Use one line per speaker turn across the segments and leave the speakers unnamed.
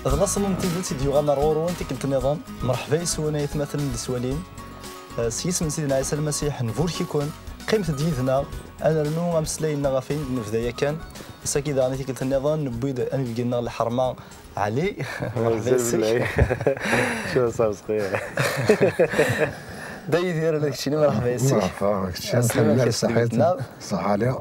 اصلا انت قلتي ديو غنرور وانت كنت النظام مرحبا يسونا مثلا السوالين سيس من سيدنا عيسى المسيح نفور كيكون قيمة ديدنا انا نو مسلاينا غافين نبدايا كان بس اكيد انا قلت النظام نبيد انا لقينا الحرمه علي مرحبا سيك
شو صار صغير
داي دير لك شي مرحبا سيك
مرحبا السلام صحيتنا صح عليا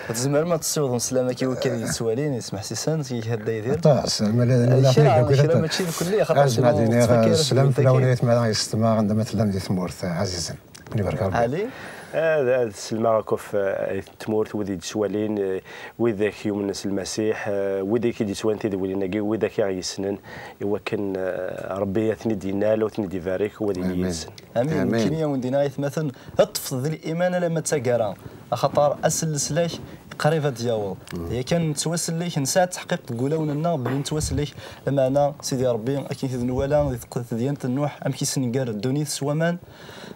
تزمر ما تصوض مسلامه كي وكذا السوالين يسمح سيسان كي هدا يدير
طاع السلام لا
لا ماشي الكليه خاطر
السلام في الاوليات ما يستمع عندما تلمذ ثمورت عزيزا بارك الله
علي
هذا السلمى راكو في تمورت وذي سوالين وذاك يوم الناس المسيح وذاك كي سوان تي ولينا وذاك يسنن هو كان ربي يثني دينا لو ثني ديفاريك هو اللي يسن
امين كينيا وندينا مثلا اطفض الايمان لما تسكر خاطر اسلسلاك قريبه دياول هي كان نتواصل ليك نساء تحقيق تقولون لنا بلي نتواصل ليك لما انا سيدي ربي اكيد نوالا ديانه النوح ام كيسنقار الدونيث سوامان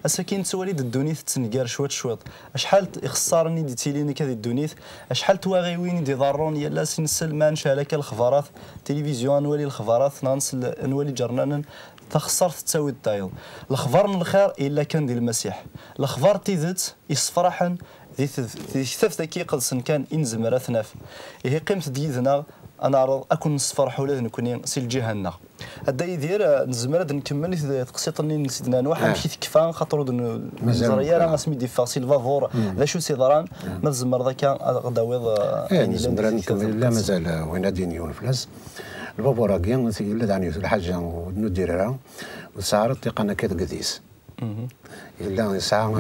اساكين توليد الدونيث تسنقار شوط شحال يخسرني ديتيليني كذا الدونيث شحال تواغيوين دي ضرون يلا سنسل ما نشالك الخبارات تلفزيون نولي الخبارات نانسل نولي جرنان تخسرت تساوي الدايل الخبر من الخير الا كان ديال المسيح الخبر تيزت يصفرحن ذي ثلاث دقائق سن كان انزمر ثناف هي قيمه ديالنا انا اكون نصفرح ولا نكون سي الجهنم هدا يدير نزمر نكمل تقسيطني سيدنا نوح ماشي تكفى خاطر الزريه راه سمي دي فاسيل فافور لا شو سي ضران ما زمر ذاك غداويض
يعني زمر نكمل لا مازال وين دينيون فلاس الفافور كاين لا دعني الحاجه نديرها وسعرت تقنا كتقديس إلا ساعة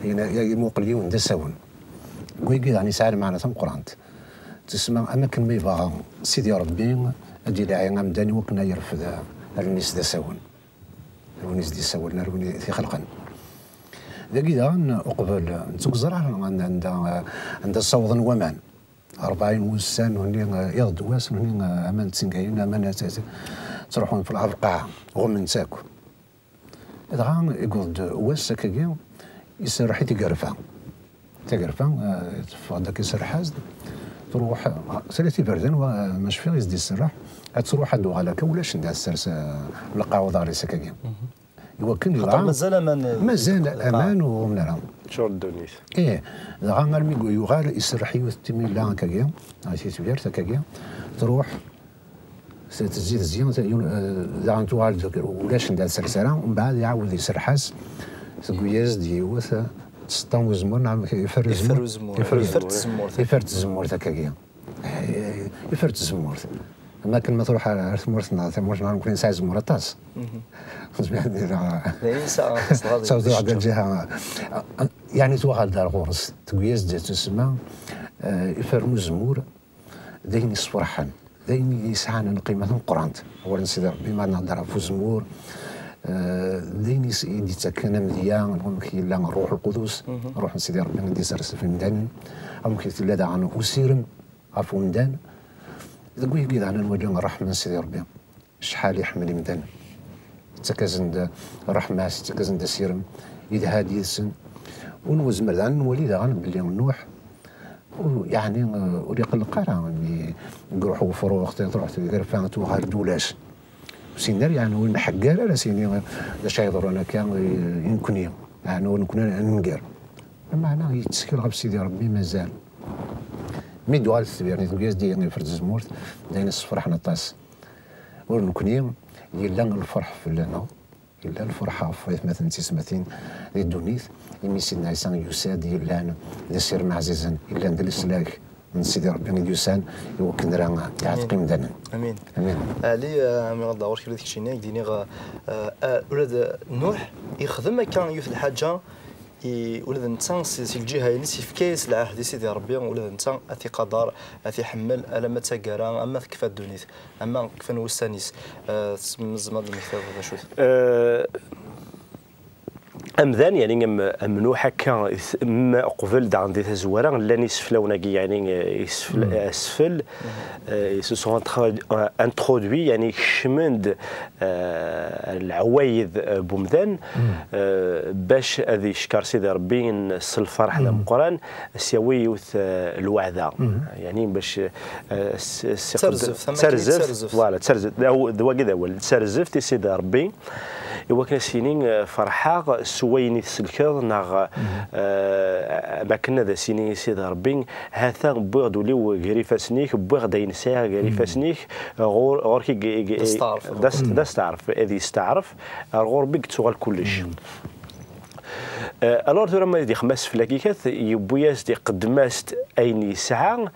يموقليون دساون ويجي يعني ساعة معنا ثم قرانت تسمع أماكن ما يبغى سيدي ربي أجي داعي غامداني وكنا يرفض الناس دساون الناس دي ساون الناس في خلقا ذاك إذا أقبل نتوك زرع عند الصوض ومان 40 وسان هني يغدواس هني أمان تسنقاين أمان تروحون في القاعة غم نساكو إذا يقول واس كاكيا يسرح تقرفا فهذاك يسرح حازد تروح سالتي بردن ومش فيه يزدي السرح تروح عندو غالاك ولاش ندير السرس القاعو داري سكاكيا يوكل مازال امان ومنرا
شور الدونيس
ايه إذا غير يغال يسرح يوتمي لا كاكيا عرفتي تبير كاكيا تروح تزيد زيان إذا غنتوالد ولاش ندير سرسرة ومن بعد يعاود يسرحاس تقوياز ديوث تسطن وزمور نعم يفرد الزمور هكاكيا يفرد الزمور اما كان ما تروح على ثمورتنا نكون نساع زمور طاس صوتو على الجهه يعني توغال دار غورس تقوياز تسمى يفرمو الزمور داين يصفرحن داين يسعانا قيمة القرآن أولا سيدي ربي ما نهضر في زمور داين يدي تكنا مزيان ممكن لا روح القدس روح سيدي ربي ندي سرس في مدان أو ممكن لا عن أسير عفو مدان تقول كذا عن الوجه الرحمة سيدي ربي شحال يحمل مدان تكازن الرحمة تكازن سيرم إذا هادي السن ونوز مردان نولي ذا بلي نوح يعني ولي قلقارا يعني نروحوا فروخ تروح تقرفان توغار دولاش سينار يعني وين حقار لا سيني لا يضرنا كان يمكن يعني ونكون ننقر معناه يتسكل غير سيدي ربي مازال مي دوال يعني تقيس ديالي فرد زمورت داين الصفرح نطاس ونكون يلا الفرح في لنا إلا الفرحة في مثلا تسمتين للدونيث يمي سيدنا عيسى يساد يلان يسير معززا إلا ندير السلاك من سيدي ربي يسان يوكن راه يعتقي مدانا
امين
امين
علي من غدور كي ديك الشيء ديني ولاد نوح يخدم كان يوث الحاجه ولاد انت سي الجهه يعني سي في كاس العهد سيدي ربي ولاد انت اثي قدر اثي حمل الا تاكرا اما كيف الدونيث اما كيف نوسانيس زعما المثال هذا شوف
امذان يعني امنو هكا ما قبل دان دي تزوارا لاني سفلاوناكي يعني يسفل اسفل سو سون انترودوي يعني شمند العوايد بومذان باش هذه شكار سيدي ربي الفرح على القران سيوي يوث الوعده يعني باش ترزف فوالا ترزف دوا كذا هو ترزف سيدي ربي وكان سينين فرحة سويني تسلكض ناغ ما كنا ذا سيني سيد ربي هذا بوغ دولي وغريفة سنيك بوغ داين ساعة غريفة سنيك غور كي داس تعرف هذه يستعرف غور بيك تشغل كلش الور ترى ما يدي خمس فلاكيكات يبوياس دي قدماست اين يسعى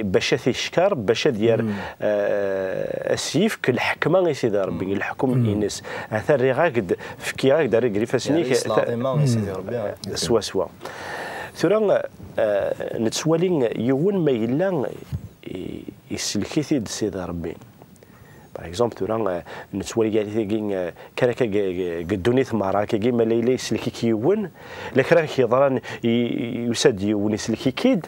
باش يشكر باش ديال السيف كل حكمه سيدي ربي الحكم الناس هذا الرغاق فكي غاك داري غريفه سنيك
سيدي ربي
سوا ترى نتسوالين يون ما يلا يسلكي سيدي ربي باغ اكزومبل تورا نتولي كاع كراكا قدوني ثمارا كي ما ليلي يسلكي كيون لا كراك كيضران يسد يون يسلكي كيد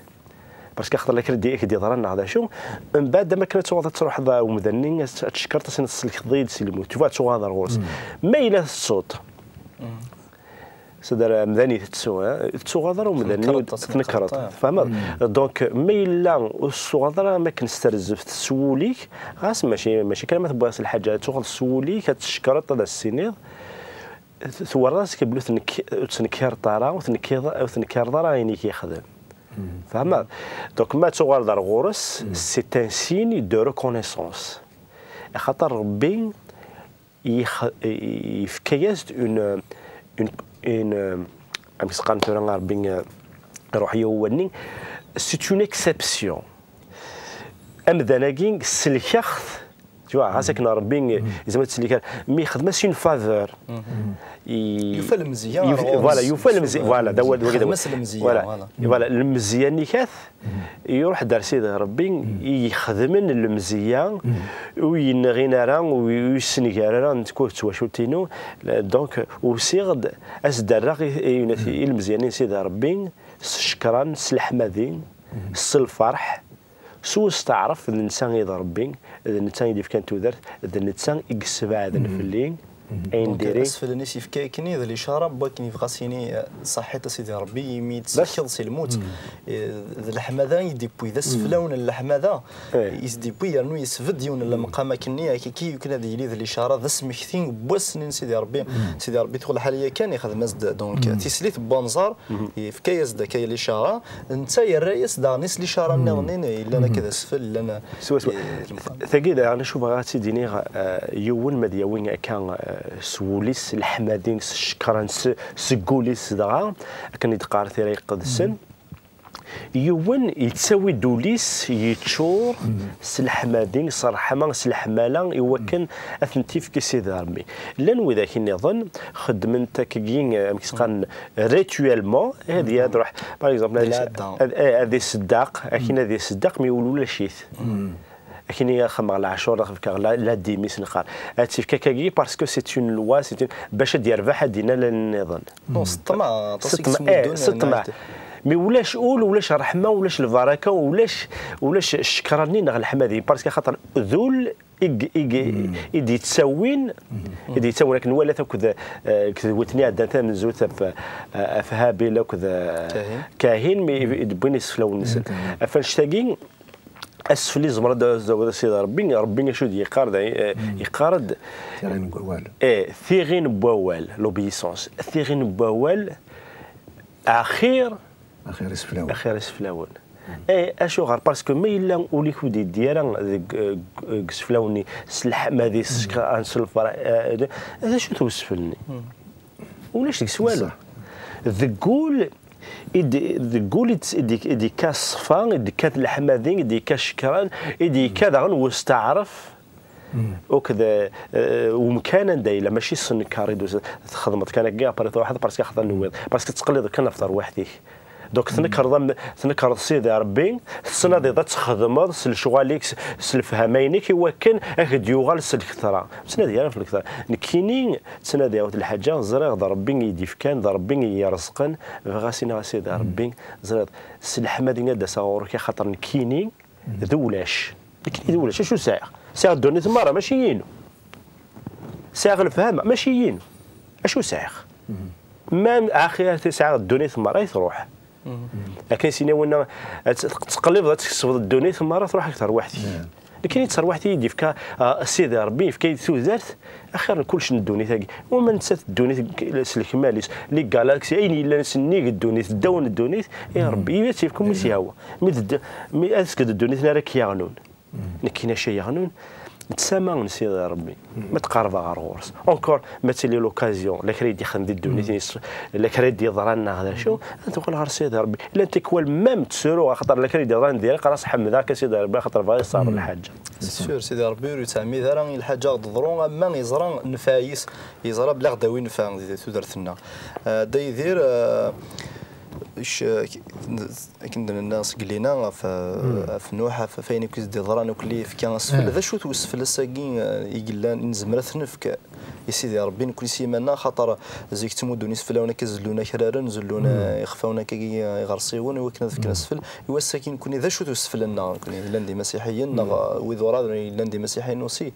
باسكو خاطر لك ردي كدي ضرنا هذا شو من بعد ما كانت تروح ذا ومذنين تشكرت سنسلك ضيد سلمو تشوف تشوف هذا الغوص ما الى الصوت سدر مذني تسوغادر ومذني تنكرت فهمت دونك ميلا الصغادر ما كنسترزف تسوليك غاس ماشي كلمه باس الحاجه تشغل تسوليك تشكرت هذا السنيد ثور راسك بلو تنكر طارا وتنكر ضرا يعني كيخدم فهمت دونك ما تسوغادر غورس سي ان سين دو ريكونيسونس خاطر ربي يفكياز اون أمسقان ترى بين روحية وني c'est une exception أمذناجين سلكخ tu vois هاسك نربين إذا ما تسلكها مي خدمة سين فافور
يفعل مزيان
فوالا يفعل مزيان فوالا دوا فوالا المزيان نيكاث يروح دار سيدي ربي يخدمن المزيان وينغينا راه ويسنكارا تكون تواشوتينو دونك وسيغد أزدر المزيانين سيدي ربي شكرا سلحمدين الفرح سو استعرف الانسان يضرب ربي الانسان اللي كان تودر الانسان يكسب هذا الفلين اين ديري
اسفل الناس يفكا كني ذا الاشاره باكن يبغى سيني صحيت سيدي ربي يميت سكل سي الموت الحماذا يديبوي ذا سفلون الحماذا يديبوي يعني يسفد يون المقام كني كي يمكن هذه ذا الاشاره ذا سمكتين بوسنين سيدي ربي تقول حاليا كان ياخذ مزد دونك تيسليت بونزار يفكا يزد كاي الاشاره انت يا الرئيس دانيس الاشاره نظنين الا انا كذا سفل الا انا
سوا ثقيل انا شوف غاتي ديني يون مدياوين كان سوليس الحمادين شكرا سقوليس دغا كان يتقار ثيري قدسن يون يتساوي دوليس يتشور سلحمادين صرحما سلحمالا يوكن اثنتيف كي سيدي ربي لان وذاك النظام خدمت كين مسقان ريتويلمون هذه تروح باغ اكزومبل هذه صداق اكين هذه صداق ما يقولوا لا شيث لكن هي خمر العاشور فكر لا ديميس نقال هاتي كاكاكي باسكو سي اون لوا سي باش دير ربح دينا للنظام
نو سطمع
سطمع مي ولاش اول ولاش رحمه ولاش البركه ولاش الشكراني نغ الحمادي باسكو خاطر ذول يدي تسوين لكن ولا كذا وتني عندنا من زوت في هابيل وكذا كاهن بين سفلون فنشتاقين اسفلي زمرد زود سيدي ربي شو يقارد
ثيرين بوال
ثيرين بوال لوبيسونس ثيرين بوال اخير سفلاون اشو غير باسكو ما الا وليك ودي ديالها سفلاوني سلح ما دي سلفر هذا شو توسفلني ولاش ديك سوالو ذقول إدي كاس صفان إدي كات الحمادين إدي كاس شكران إدي كذا واستعرف وكذا ومكانا دايلا ماشي سن كاريدو خدمت كان كاع بريطو واحد باسكو خاطر نويض باسكو تقليد كان نفطر وحدي دوك تنكر سيدي ربي السنه ذا تخدم شغالك الفهمينك يوكن اكد يوغال الكثره تنادي انا في الكثره كاينين تنادي عاود الحاجه زريغ ربي يديف كان ربي يرزقن غاسينا سيدي ربي زريغ سي الحمادين دا صورك خاطر كاينين ذولاش ذولاش شو ساعه الدنيا تماره ماشي ينو ساعه الفهم ماشي ينو اشو ساعه ما اخر ساعه الدنيا تماره تروح لكن سينا وانا تقلب تكسب الدنيا ثم تروح اكثر وحدي لكن يتصير وحدي يدي فيك السيدي ربي فيك ثوزارت اخر كلش الدنيا تاعي وما نسات الدنيا الكمال لي جالاكسي اين الا نسني الدنيا دون الدنيا يا ربي يتيفكم يسياوا مي اسكد الدنيا راك يغنون كاين شي يغنون نتسامى سيدي ربي ما تقارب غير غورس اونكور مثلي لوكازيون لا كريدي خندي الدنيا لا كريدي ضرنا هذا شو انت تقول غير سيدي ربي لا انت كوال مام تسرو خاطر لا كريدي ضرنا ديالك راس حمداك سيدي ربي خاطر فاي صار الحاجه
سير سيدي ربي يتعمي ذا الحاجه ضرون اما يزرا نفايس يزرا بلا غداوي نفا تدرتنا دا يدير كندنا الناس قلينا في نوحه فين كيز دي ضران وكلي في كان اسفل ذا شو توسفل الساقين يقلان نزمرت نفك يا سيدي ربي نكون سيمانا خاطر زيك تمودون يسفلونا كزلونا كرارا نزلونا يخفاونا كي يغرسيون وكنا في اسفل يوا الساكن نكون ذا شو توسفل لنا كون لاندي مسيحيين وذورا لاندي مسيحيين وسي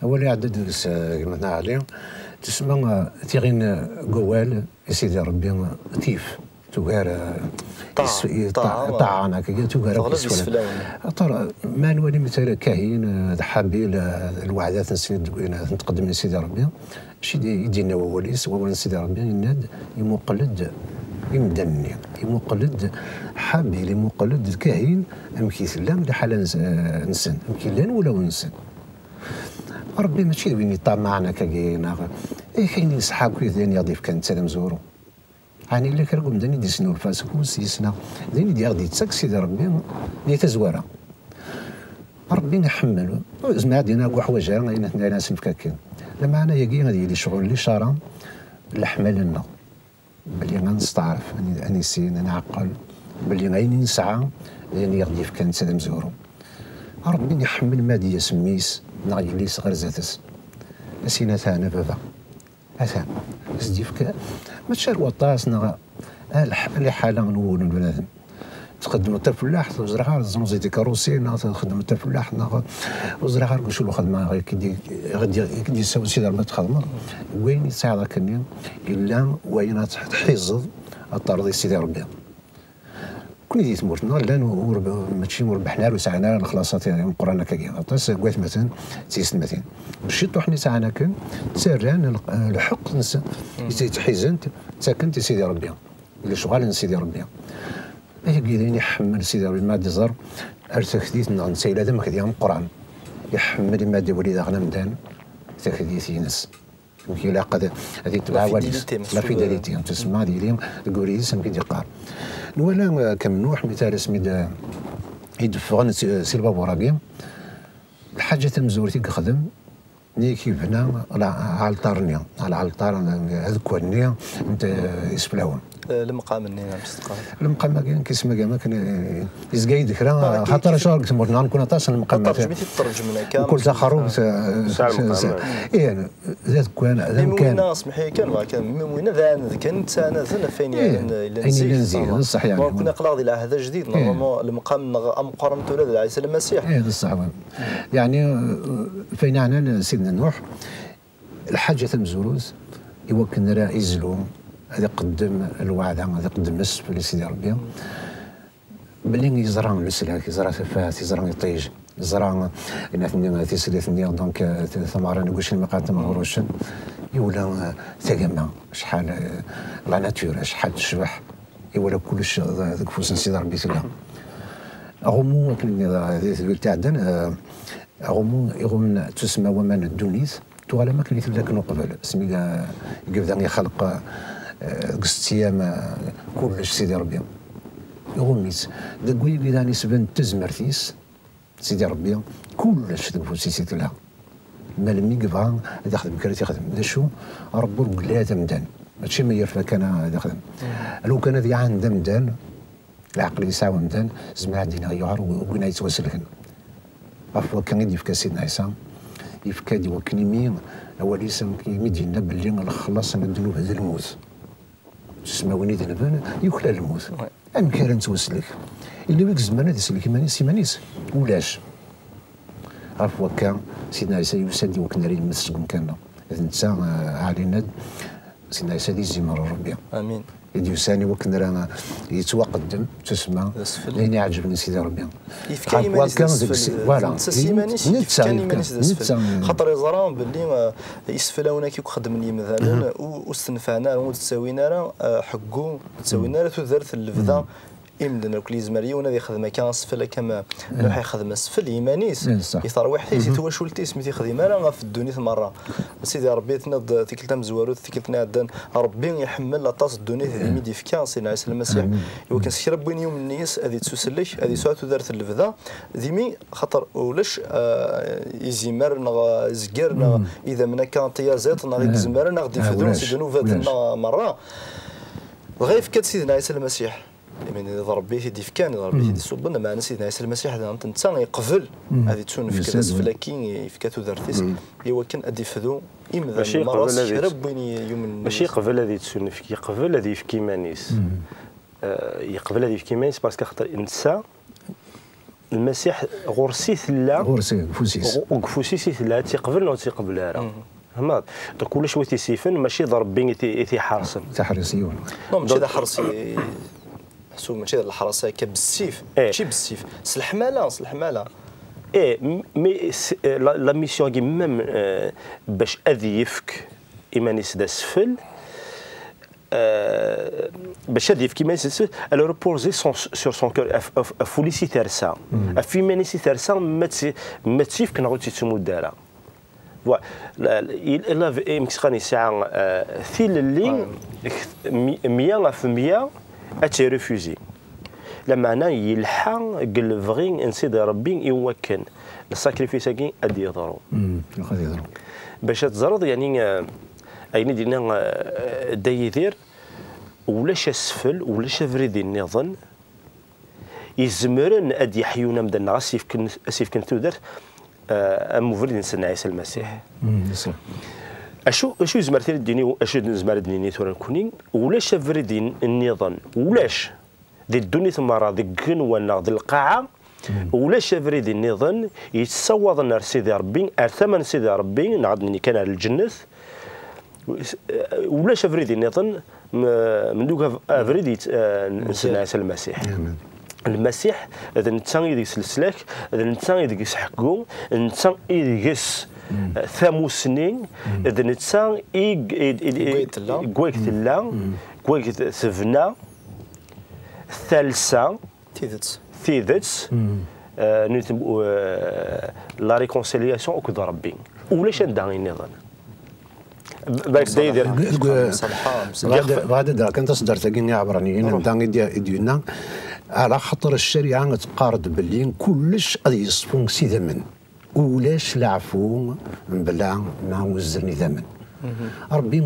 اول عدد كما عليه تسمى تيغين قوال يا سيدي ربي تيف تجار طاعنا كي تجار ترى ما نولي مثلا كاين حابيل الوعدات نتقدم لسيدي ربي شي يدينا وليس ولا سيدي ربي يناد يمقلد يمدني يمقلد حابيل يمقلد الكاهن ام كيثلام لحال نسن ام كيلان ولا نسن ربي ماشي وين يطمعنا كاين كاين صحاب كيدين يضيف كان سلام زورو يعني اللي كرقم داني دي سنو الفاسك وسيسنا داني دي غادي تساك سيدي ربي دي تزوارا ربي نحملو زعما عندنا كاع حوايج انا ناس مفكاكين لما انا يجي غادي لي شغل اللي شارع لحمل لنا بلي غنستعرف اني سين انا عقل بلي غايني نسعى لاني غادي كان سلام زورو ربي يحمل ماديه سميس نغادي لي صغر زاتس سينا ثانا بابا اثا زديفك ما تشار وطاسنا اللي حاله نقول البنادم تقدم التفلاح وزرع زنزيتي كاروسي تخدم التفلاح وزرع شو الخدمه كي غادي يساوي سيدي ربي تخدم وين يساعدك كني الا وين تحيزض الطرد سيدي ربي كل دي تمورتنا لا ماشي مربحنا له ساعنا الخلاصات يعني القران كاين عطاس كوات مثلا تيس مثلا ماشي طوحني ساعنا كان سران الحق تحيزنت ساكنت سيدي ربي اللي شغال سيدي ربي اي قايلين يحمل سيدي ربي ما ديزر ارتكديت نسيل هذا ما كديهم القران يحمل ما دي وليد غنمدان تكديت ينس يمكن لا قد هذه تعاود لا فيداليتي تسمع ديالهم الكوريس يمكن يقال ولا كم نوح مثال اسمي يدفغن سي الباب راقي الحاجه تمزورتي كخدم نيكي بنا على الطارنيا على الطار هذوك النية انت يسفلاون
المقام النية مستقر
المقام كاين كيسمى كاع كان يزقاي ذكرى خاطر شهر تمرنا نكون طاس المقام
ترجمتي ترجمنا كامل
كل خروف ذات كان
ناس محي كان وين ذا كانت انا فين
يعني نزيد صح يعني
كنا قلاضي لا هذا جديد نورمالمون المقام مقارنه ولا عيسى المسيح
صح يعني فين عنا سيدنا نوح الحاجه المزروز يوكل راه يزلوم هذا قدم الوعد هذا قدم السف لسيدي ربي بلي يزرع السلاك يزرع تفاهات يزرع يطيج يزرع ان تيسلثني دونك ثمره نقولش المقاتم غروشن يولا تجمع شحال لا ناتور شحال تشبح يولا كلش ذاك فوس سيدي ربي تلا غمو كل تاع دن غمو يغم تسمى ومن الدونيس تو على ما كليت ذاك نقبل سمي يقبل يخلق قصت ايام كلش سيدي ربي يغميت داكوي اللي راني سبان تزمرتيس سيدي ربي كلش تنفوسي سيدي لها مالمي قبها يخدم كرا تيخدم دا شو ربو قلات مدان ماشي ما يرفع كان يخدم لو كان ذي عند مدان العقل يسعى ومدان زمان عندنا يعر وقنا يتوسلكن عفوا كان يدي في سيدنا عيسى يفكا دي وكنيمين اول يسم يمدينا باللي نخلص من الذنوب هذا الموت تسمى وين ذنبان يخلى الموت ام كان نتوسلك اللي ويك زمان هذا سلك مانيس ولاش عفوا كان سيدنا عيسى يسدي وكنا رين مسجون كان انت علينا سيدنا عيسى دي زمر ربي
امين
يديو ثاني وكنا رانا يتوقدم تسمى لاني عجبني سيدي ربي
يفكاني مانيس فوالا خاطر يزران باللي يسفل هناك يخدم لي مثلا واستنفعنا وتساوينا حقو تساوينا تذرت اللفظه يمدن كل زمري ونادي خدمه كان سفل كما نروح يخدم سفل يمانيس يثار واحد يتوا شولتي سميتي خدمه راه في الدنيا مره سيدي ربي تنض تيكلتا مزوارو تيكلتنا عندنا ربي يحمل لاطاس الدنيا ذي ميدي فكان سيدنا عيسى المسيح يمكن سير بين يوم النيس هذه تسلك هذه ساعه دارت اللفظه ذيمي خاطر ولاش يزمر زكرنا اذا منا كان طيازات غادي زمر غادي يفدرون سيدنا فاتنا مره غير كات سيدنا عيسى المسيح من ضربيه يدي فكان ضربيه يدي صوبنا مع سيدنا عيسى المسيح هذا انت يقبل هذه تكون في كذا فلاكين في كاتو درتيس هو كان ادي فدو اذا المراس ربي يوم
ماشي قبل هذه تكون في قبل هذه في كيمانيس يقبل هذه في كيمانيس باسكو خاطر الانسان المسيح غرسيث لا
غرسي
وقفوسيث لا تيقبل ولا تيقبل راه فهمت دونك كل شويه تيسيفن ماشي ضرب بين تيحرسن
تحرسيون
ماشي هذا حرسي حسوا ماشي الحراسه بالسيف ماشي بالسيف الحماله مي لا ميسيون كي ميم باش اذي يفك ايمانيس دا سفل باش اذي يفك ايمانيس دا سفل الو ريبوزي سور سون كور فوليسي ترسا في مانيسي ترسا ما تسيفك نغوتي تمودارا الا مكسخاني ساعه ثيل اللي 100% اتي ريفوزي لما يلحق قال فغي نسيد ربي يوكن الساكريفيس كي ادي يضرو باش تزرد يعني اين دينا دايدير ولاش اسفل ولاش فريدي النظن يزمرن ادي حيونا مدنا اسيف كنتو درت مفرد نسنا عيسى المسيح اشو زمرتي الديني اشو زمر الديني تورا كونين ولاش فريدين النظام ولاش دي الدنيا ثمرة دي القنوة دي القاعة ولاش فريدي النظام يتصوض النار سيدي ربي ارثمن سيدي ربي نعضني كان على الجنة ولاش فريدي النظام من دوك فريدي نسنا عيسى المسيح المسيح اذا نتسان يديس السلاك اذا نتسان يديس حقو نتسان يديس ثاموسنين اذا نتسان قويت الله قويت سفنا ثالثه ثيدتس لا ريكونسيلياسيون اوكد ربي ولاش ندعي النظام باك داير
غادا كنت تصدر تاكيني عبرانيين ندعي ديالنا على خاطر الشريعه تقارد باللي كلش غادي يصفون سي ثمن ولاش العفو بلا نعوزرني ثمن ربي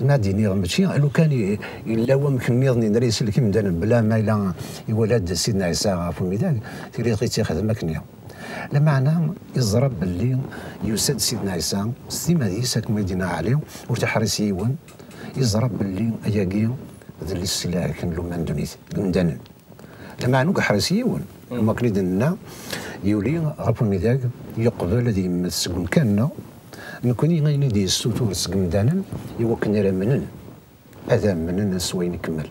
ما ديني ماشي لو كان الا هو مكنيضني نريس لك مدان بلا ما الا ولاد سيدنا عيسى عفوا ميدان تيري تياخذ مكنيه لا معنى يضرب باللي يسد سيدنا عيسى سيما ديسك مدينه عليه وتحرسيون يضرب باللي اياكي ذل السلاح كان له من دونيت مدان لما نوك حرسيون ما كنيدنا يولي عفوا ميداك يقبل هذه مسكون كان نكوني غيني دي السوتور سكمدانا يوكن راه منن هذا منن سوين يكمل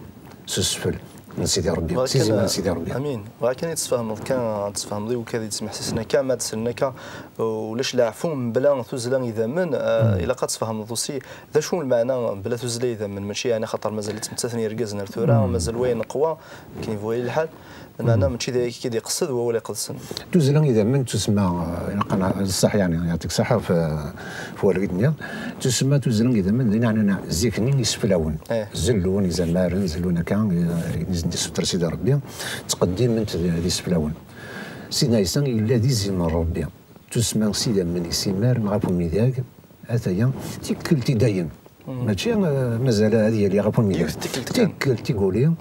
سسفل من سيدي ربي سيدي ربي
امين ولكن يتفهم كان تفهم ذي وكذا تسمح سنا كان ما تسنك ولاش لا عفو بلا تزلا اذا من الا قد تفهم دوسي ذا شنو المعنى بلا تزلا اذا من ماشي يعني خاطر مازال تمتثني ركزنا الثوره مازال وين قوى كاين فوي الحال المعنى ماشي ذاك كي يقصد هو ولا يقصد
تزلا اذا من تسمى الصح يعني يعطيك الصحه في والدنيا تسمى تزلا اذا من يعني زيكني يسفلاون زلون زمارن زلون كان دي ستر سيدي ربي تقدم من هذه السفلاون سيدنا عيسى الذي زين ربي تسمى سيدي من يسمار نعرفوا ميداك اتايا تيكل تيداين ماشي مازال هذه اللي غافوا ميداك تيكل تيقولي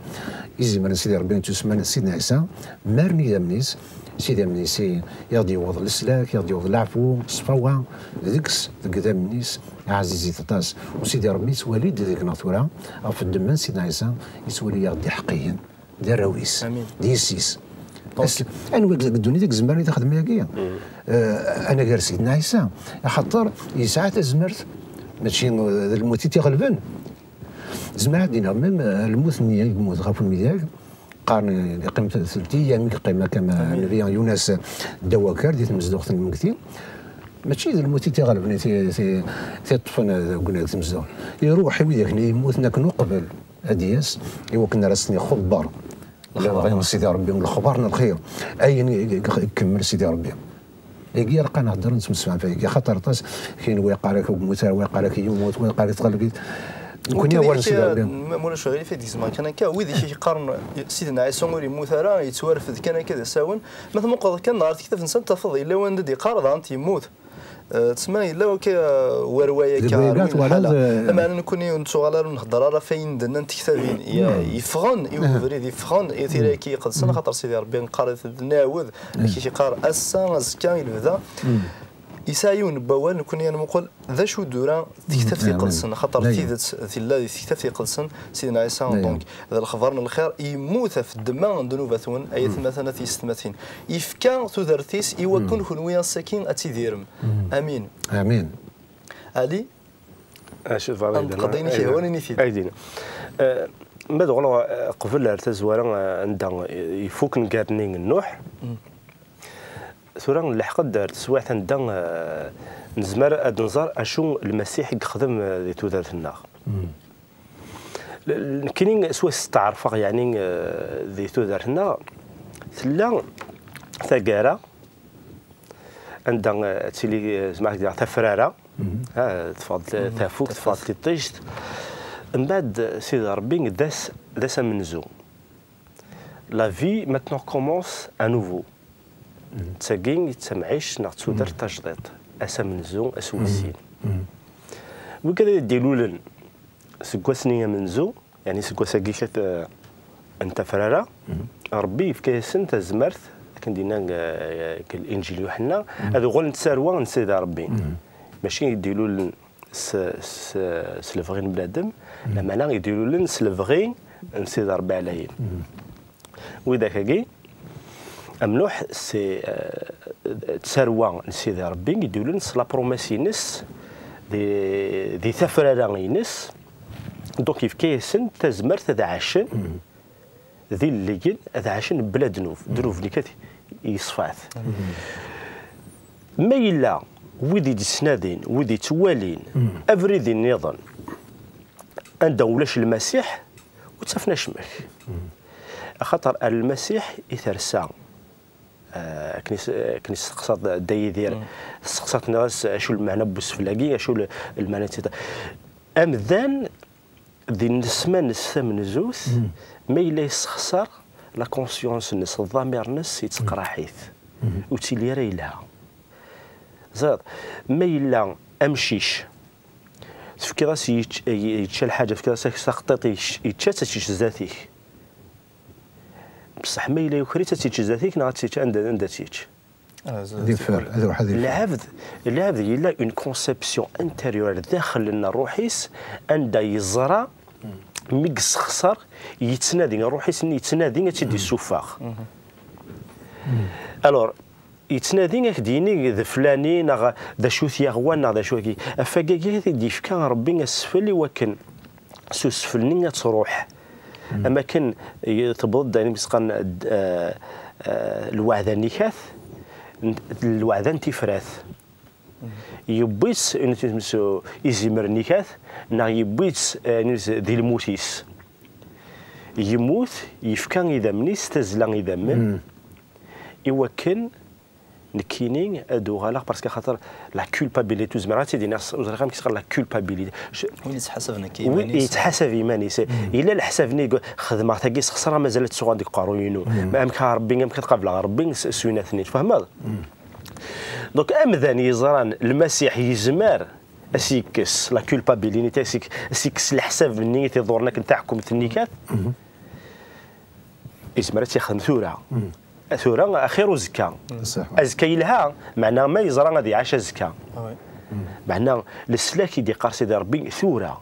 يزمر سيدي ربي تسمى سيدنا عيسى مارني دامنيس سيدي منيسي يغدي يوض السلاك يغدي يوض العفو الصفوة ذكس قدام النيس عزيزي تطاس وسيدي ربي سوالي ديك ناطورا او في الدمان سيدنا عيسى يسولي يغدي حقيا دي الراويس دي السيس انا الدنيا ديك الزمر اللي تخدم ياكيا انا غير سيدنا عيسى خاطر يسعى تزمرت ماشي الموت تيغلبن زعما دينا ميم الموت ني يموت غاف الميداك قارن قيمة 3 أيام قيمة كما النبي يونس دواكر ديت مزدوخ المكتين ماشي الموت تيغلبني تي طفن قلنا تمزدوخ يروح وياك يموت ناكنو قبل هدياس ايوا كنا راسني خبر لا غير سيدي ربي الخبرنا الخير اين يكمل سيدي ربي يجي رقا نهضر نسمع فيك خاطر طاس كاين واقع لك موتى واقع لك يموت واقع لك تغلب
نكون اول سيدي مولا شغالي في ديك الزمان كان كا ويدي شي قرن سيدنا عيسى موري موثرا يتوارف كان كذا ساون مثل ما قال كان نهار كتاب انسان تفض الا وين دي قارض انت يموت تسمى الا كا وروايه كا اما انا نكوني نتوغال نهضر راه فين دنا انت كتابين يفغن يوريد يفغن يثيراكي قد سنه خاطر سيدي ربي نقرا ناوذ كي شي قار اسا زكا يبدا يسايون بوال نكون انا نقول ذا شو دورا تكتب في قلسن خاطر تيدت الله تكتب في قلسن سيدنا عيسى دونك هذا الخبر الخير يموت في الدماء ذنوباتون اي مثلا تيستماتين يفكا تودرتيس يوكن كنويا ساكين اتيديرم امين
امين
علي
اشوف
قضيني شي هوني نيفيد
ايدينا ما دغنا قبل ارتزوارا عندها يفوك نقارنين النوح ثورا لحق دارت سواء عندنا نزمر ادنزار اشو المسيح يخدم ذي تودرت النار كاينين سوا استعرفق يعني ذي تودرت النار ثلا ثقاره عندنا تيلي زعما تفراره تفضل تفوق تفضل تيجت من بعد سيدي ربي داس منزو لا في maintenant commence à nouveau تساقين يتسمعيش ناغ تودر تجديد اسا منزو اسوسين وكذا يديلولن سكواسنيا منزو يعني سكواساكي كات انت فرارا ربي في كيسن تزمرت كندينا الانجيل يوحنا هذا غول نتساروا نسيد ربي ماشي يديلولن سلفغين بنادم لما انا يديلولن سلفغين نسيد ربي عليه وذاك كي أملوح سي تسروان سيدي ربي يديروا لنا لا بروميسينس دي ثفرارينس دونك كيف كيسن تزمرت هذا عشان ذي الليل هذا عشان بلا دنوف اللي كات يصفات ما إلا ودي سنادين ودي توالين افريدين نظن عند ولاش المسيح وتفنا شمك خاطر المسيح يثرسا كني استقصد داي ديال استقصت الناس شو المعنى بوسفلاكي شو المعنى امذان ذي النسمه من زوث ما الا يستخسر لا كونسيونس نس الضمير نس يتقراحيث وتيلي راه لها زاد ما الا امشيش تفكي راسي يتشال حاجه تفكي راسك سقطيتي يتشاتش ذاتيك بصح ما الا يكري تاتيتش ذاتيك نغا تيتش عند تيتش
هذه الفار هذا واحد
العبد الا اون كونسيبسيون انتيريور داخل لنا روحيس عند يزرى ميكس خسر يتنادي روحيس يتنادي تيدي السفاخ الور يتنادي ديني ذا فلاني ذا شو ثيغوانا ذا شو كي افاكاكي دي فكان ربي السفلي وكن سفلني تروح اما كان تبض يعني مسقن الوعدان نيكاث الوعدان تيفراث يبيس نتمسو يزمر نيكاث نا يبيس ذي الموتيس يموت يفكان اذا منيس تزلان اذا من يوكن نكينين ادو غالق باسكو خاطر لا كولبابيليتي زمراتي دي ناس وزرقام كيسقال لا كولبابيليتي
وين يتحسبنا
كيمانيس وين يتحسب ايمانيس الا الحسابني خدمه تاكي خسرها مازالت سوغ ديك قاروينو ما امك ربي امك تقابل ربي سوينا ثنين فهمت دونك امذان يزران المسيح يزمر اسيكس لا كولبابيليتي اسيكس الحساب ني تيضرنا كنت تحكم ثنيكات يزمر تيخدم ثوره ثوره خير وزكا
صح
ازكى يلها معناه ما يزرى غادي يعيش زكا
وي
معناه السلاك يدي قار سيدي ربي ثوره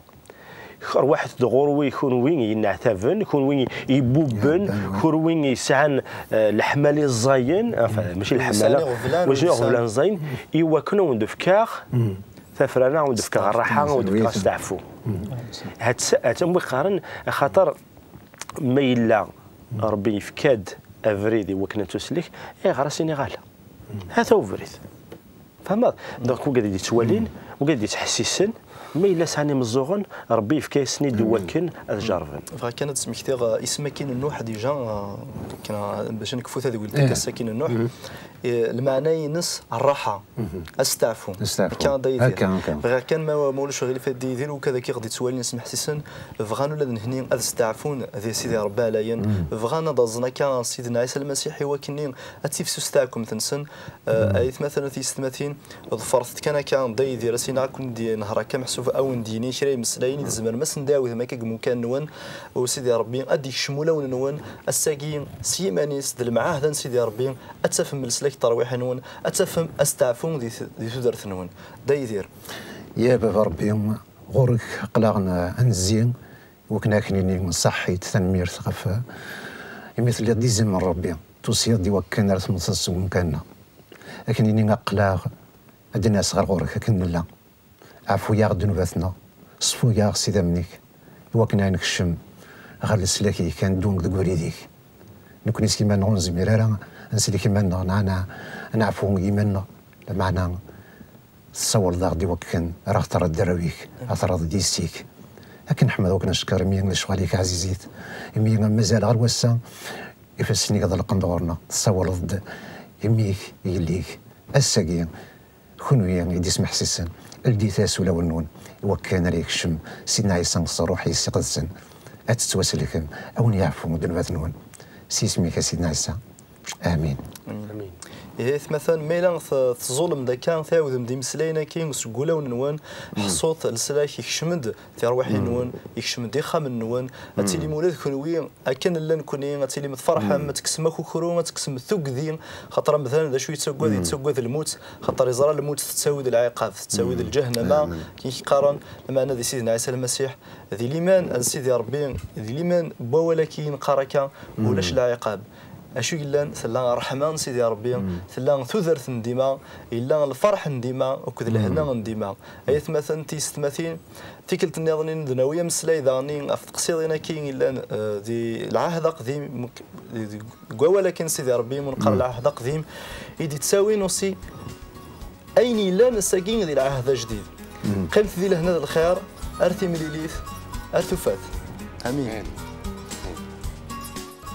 واحد دغور يكون وين ينعتفن يكون وين يبوبن يكون وين يسعن الحمالي الزاين ماشي الحماله واش غفلان زين ايوا كنا وندفكار ثفرانا وندفكار الراحه وندفكار استعفو هاد تم قارن خاطر ما الا ربي يفكاد افريدي وكنا تسلك غير سينيغال هذا هو فريد فهمت دونك وقاعد يتوالين وقاعد يتحسسن ما الا ساني مزوغن ربي يفكا سني دوكن الجارفن
كانت سميكتي اسم كاين النوح ديجا كان باش نكفو هذه ولد ساكن النوح المعنى ينس الراحه استعفو كان داير كان ما مولوش غير فات دير وكذا كي غادي تسوالي نسمح حسن فغانو لا نهني استعفون ذي سيدي ربي عليا فغانا ضزنا كان سيدنا عيسى المسيحي وكني اتيفسوس تاعكم تنسن ايث مثلا في ستماتين ظفرت كان داير راسينا كون دي نهار كمحسوف او نديني شري مسلاين الزمان ما سنداوي ما كمكان نون وسيدي ربي ادي الشموله نون الساقين سيمانيس دل معاه هذا سيدي ربي اتفهم السلاك ترويح نون اتفهم استعفون دي تدرث نون دايدير
يا بابا ربي غورك قلاغنا انزين وكنا كنيني صحي تنمير ثقافه مثل ديزي من ربي توصيه دي وكنا رسم نص مكاننا لكن قلاغ ادنا صغر غورك كن لا عفو يا ذنوباتنا صفو يا سيدي منيك وكنا نكشم غير السلاكي كان دونك دغوري ديك نكون كيما نغنز ميرارا نسلي كيما انا نعفو يمنا معنا تصور ذا غدي وكن راه ترى الدراويك اثرض ديستيك لكن نحمد وكنا نشكر مين شغاليك عزيزيت مين مازال غير وسا يفسني قدر القندورنا تصور ضد يميك يليك الساقين خنو يدي سمح حسسن الدي تاس ولا ونون وكان ريك الشم سيدنا عيسى الصروحي سيقدسن اتتواسلكم او يعفو ذنوبات نون سيسميك سيدنا عيسى امين
امين إيه مثلا ميلان تظلم ذا كان ثاوذ مدي مسلاينا كين سقولا ونوان حصوت السلاك يكشمد تروحي نوان يكشمد يخام النوان اتيلي مولاد كنوي اكن لا نكوني اتيلي متفرحه ما تكسمك كرو ما تكسم ثقذين خاطر مثلا ذا شويه تسقوا الموت خاطر يزرى الموت تساوي العقاب تساوي الجهنم كي قارن المعنى ذي سيدنا عيسى المسيح ذي الايمان سيدي ربي ذي الايمان ولكن قارك ولاش العقاب اشو إلا ثلا رحمن سيدي ربي ثلا ثذرث نديما إلا الفرح نديما وكذ الهنا نديما أيث مثلا تيستماثين تيكلت النظرين دناوية مسلاي ذاني في تقصيرنا كاين إلا ذي العهد قديم ولكن سيدي ربي من قبل العهد قديم يدي تساوي نصي أين إلا نساقين ذي العهد جديد قمت ذي لهنا الخير أرثي مليليث أرثو فات آمين